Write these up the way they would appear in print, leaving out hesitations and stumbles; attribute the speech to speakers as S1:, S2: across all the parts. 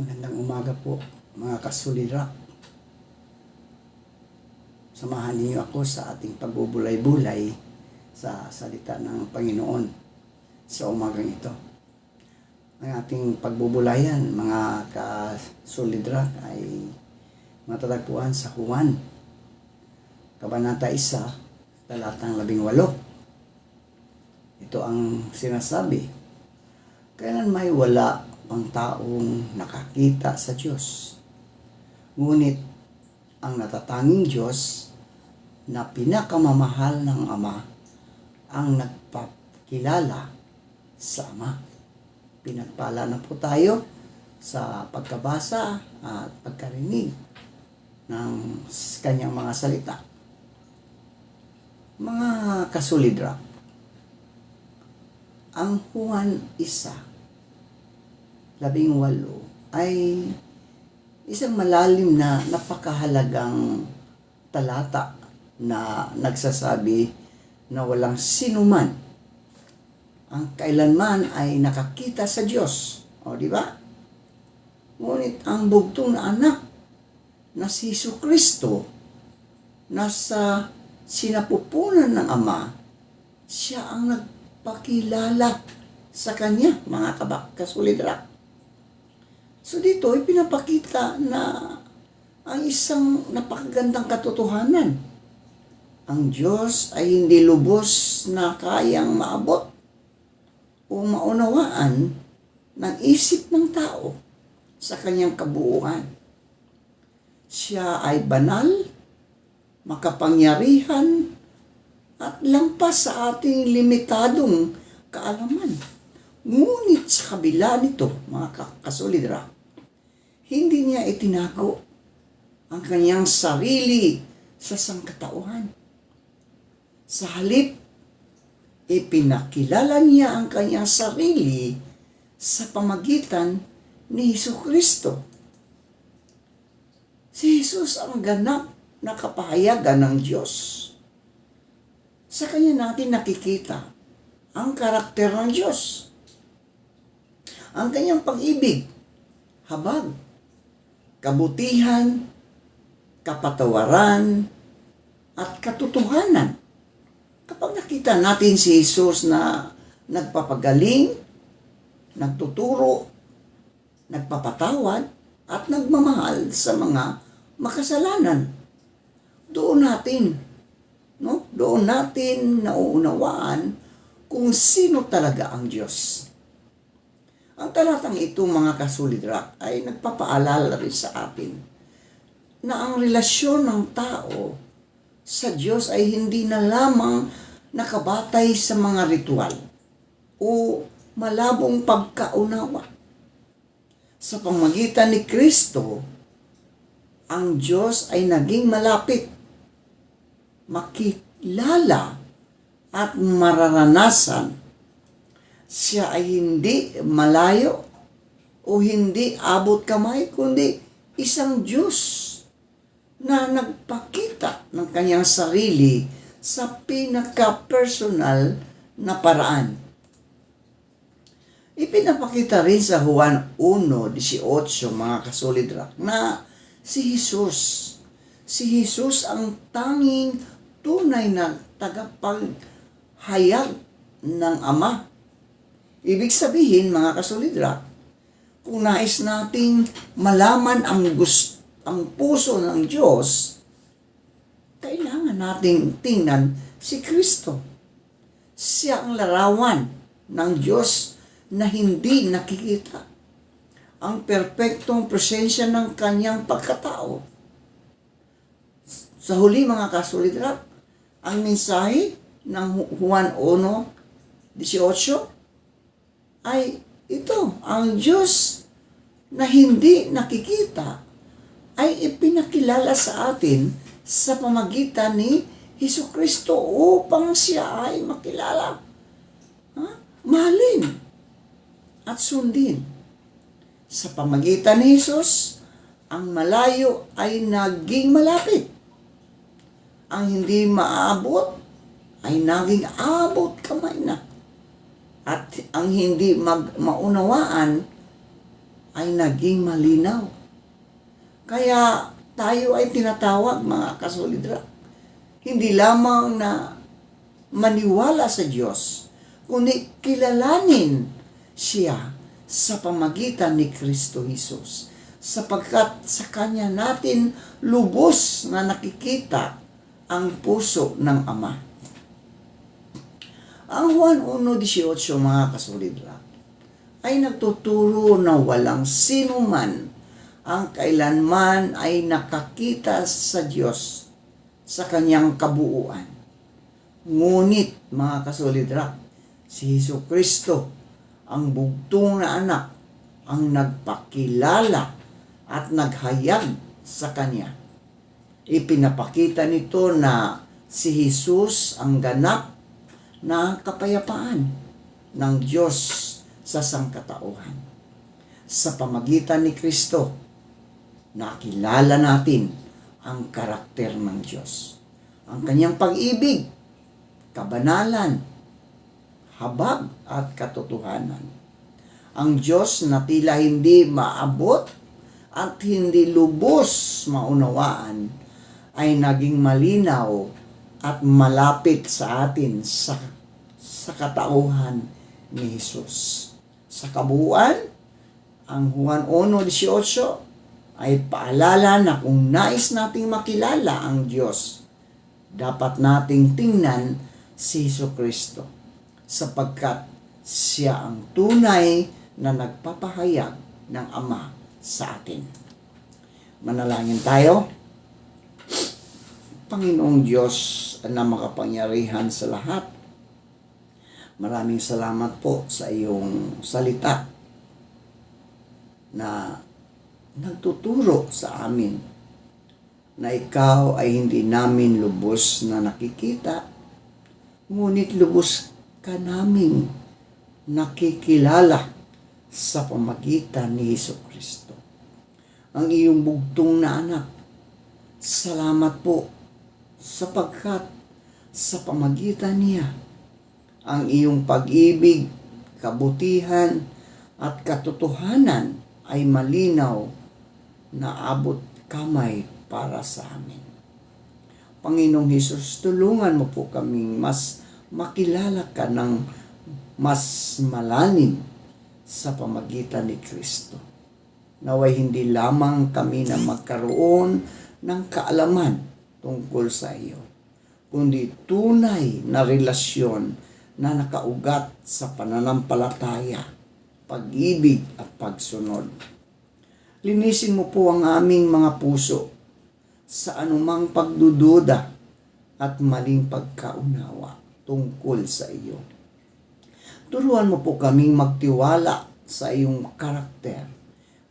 S1: Magandang umaga po mga kasulira. Samahan niyo ako sa ating pagbubulay-bulay sa salita ng Panginoon sa umagang ito. Ang ating pagbubulayan mga kasulidra ay matatagpuan sa Juan, Kabanata 1, talatang 18. Ito ang sinasabi, kailan may wala ang taong nakakita sa Diyos. Ngunit ang natatanging Diyos na pinakamamahal ng Ama ang nagpakilala sa Ama. Pinagpala na po tayo sa pagkabasa at pagkarinig ng kanyang mga salita. Mga kasulidra, ang Juan 1:18 ay isang malalim na napakahalagang talata na nagsasabi na walang sinuman ang kailanman ay nakakita sa Diyos. O, di ba? Ngunit ang bugtong na anak na si Jesucristo nasa sinapupunan ng Ama, siya ang nagpakilala sa Kanya, mga kasulidra. So dito ay pinapakita na ang isang napakagandang katotohanan. Ang Diyos ay hindi lubos na kayang maabot o maunawaan ng isip ng tao sa kanyang kabuuan. Siya ay banal, makapangyarihan, at lampas sa ating limitadong kaalaman. Ngunit sa kabila nito, mga kasulidra, hindi niya itinago ang kanyang sarili sa sangkatauhan. Sa halip, ipinakilala niya ang kanyang sarili sa pamagitan ni Jesucristo. Si Jesus ang ganap na kapahayagan ng Diyos. Sa kanya natin nakikita ang karakter ng Diyos. Ang kanyang pag-ibig, habag, kabutihan, kapatawaran, at katotohanan. Kapag nakita natin si Jesus na nagpapagaling, nagtuturo, nagpapatawad, at nagmamahal sa mga makasalanan, doon natin nauunawaan kung sino talaga ang Diyos. Ang talatang ito, mga kasulidra, ay nagpapaalala rin sa atin na ang relasyon ng tao sa Diyos ay hindi na lamang nakabatay sa mga ritual o malabong pagkaunawa. Sa pamamagitan ni Kristo, ang Diyos ay naging malapit, makilala at mararanasan. Siya ay hindi malayo o hindi abot kamay, kundi isang Diyos na nagpakita ng kanyang sarili sa pinaka-personal na paraan. Ipinapakita rin sa Juan 1:18, mga kasulidra, na si Jesus ang tanging tunay na tagapaghayag ng Ama. Ibig sabihin, mga kasulidra, kung nais nating malaman ang puso ng Diyos, kailangan nating tingnan si Kristo. Siya ang larawan ng Diyos na hindi nakikita. Ang perpektong presensya ng kanyang pagkatao. Sa huli, mga kasulidra, ang mensahe ng Juan 1:18 ay ito, ang Diyos na hindi nakikita ay ipinakilala sa atin sa pamagitan ni Jesucristo upang siya ay makilala, mahalin at sundin. Sa pamagitan ni Jesus, ang malayo ay naging malapit. Ang hindi maabot ay naging abot kamay na. At ang hindi maunawaan ay naging malinaw. Kaya tayo ay tinatawag, mga kasolidra, hindi lamang na maniwala sa Diyos, kundi kilalanin siya sa pamagitan ni Kristo Jesus. Sapagkat sa Kanya natin lubos na nakikita ang puso ng Ama. Ang Juan 1:18, mga kasolidra, ay nagtuturo na walang sino man ang kailanman ay nakakita sa Diyos sa Kanyang kabuuan. Ngunit, mga kasolidra, si Jesucristo, ang bugtong na anak, ang nagpakilala at naghayag sa Kanya. Ipinapakita nito na si Jesus ang ganap na kapayapaan ng Diyos sa sangkatauhan. Sa pamagitan ni Kristo, nakilala natin ang karakter ng Diyos. Ang Kanyang pag-ibig, kabanalan, habag at katotohanan. Ang Diyos na tila hindi maabot at hindi lubos maunawaan ay naging malinaw at malapit sa atin sa katauhan ni Jesus. Sa kabuuan, ang Juan 1:18 ay paalala na kung nais nating makilala ang Diyos, dapat nating tingnan si Jesucristo, sapagkat siya ang tunay na nagpapahayag ng Ama sa atin. Manalangin tayo. Panginoong Diyos na makapangyarihan sa lahat, maraming salamat po sa iyong salita na nagtuturo sa amin na ikaw ay hindi namin lubos na nakikita, ngunit lubos ka naming nakikilala sa pamagitan ni Jesucristo, ang iyong bugtong na anak. Salamat po sapagkat sa pamagitan niya ang iyong pag-ibig, kabutihan at katotohanan ay malinaw na abot kamay para sa amin. Panginoong Hesus, tulungan mo po kaming mas makilala ka ng mas malalim sa pamagitan ni Kristo. Naway hindi lamang kami na magkaroon ng kaalaman tungkol sa iyo, kundi tunay na relasyon na nakaugat sa pananampalataya, pag-ibig at pagsunod. Linisin mo po ang aming mga puso sa anumang pagdududa at maling pagkaunawa tungkol sa iyo. Turuan mo po kaming magtiwala sa iyong karakter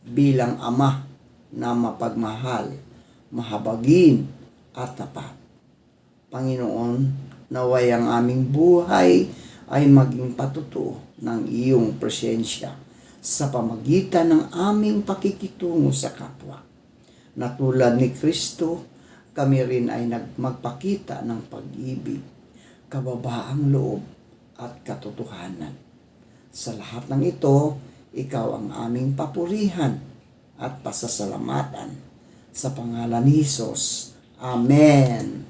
S1: bilang Ama na mapagmahal, mahabagin at tapat. Panginoon, naway ang aming buhay ay maging patutuo ng iyong presensya sa pamagitan ng aming pakikitungo sa kapwa. Na tulad ni Kristo, kami rin ay magpakita ng pag-ibig, kababaang loob at katotohanan. Sa lahat ng ito, ikaw ang aming papurihan at pasasalamatan. Sa pangalan ni Jesus. Amen.